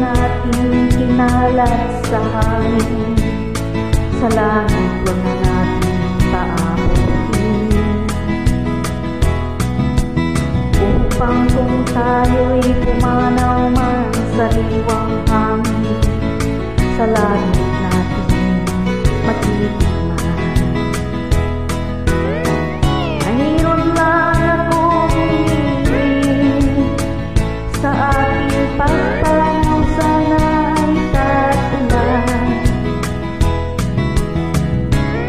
ating kinalasahan. Sa langit wag na natin paabutin, upang kung tayo'y pumanaw man sa riwang hangin, sa langit natin matitikman. Mayroon lang akong hinihiling, sa aking pagpanaw sana'y tag-ulan.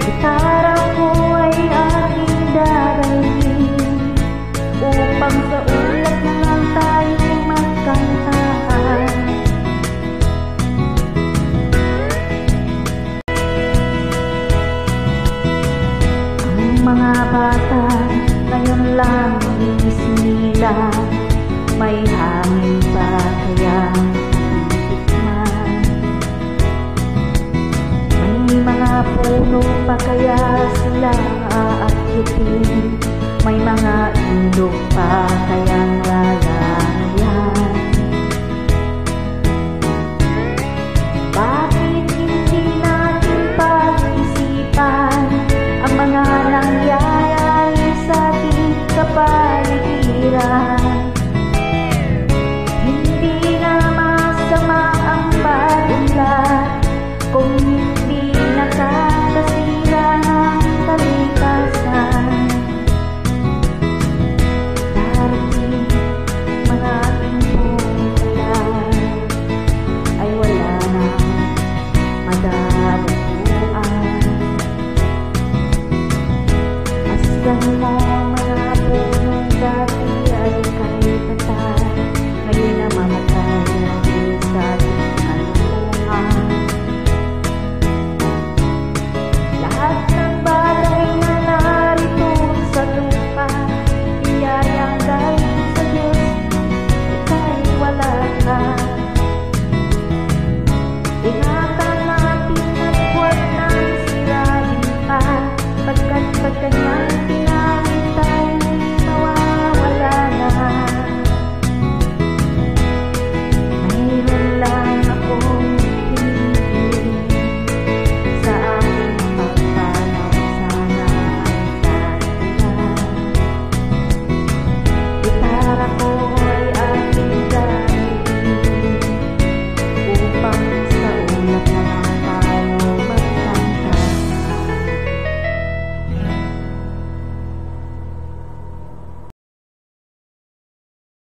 Gitara ko ay aking dadalhin, upang sa ulap na lang tayo magkantahan. Ang mga bata ngayon lang isinila, may hangin pa kaya titikman? May mga puno pa kaya sila aakyatin? May mga ilog pa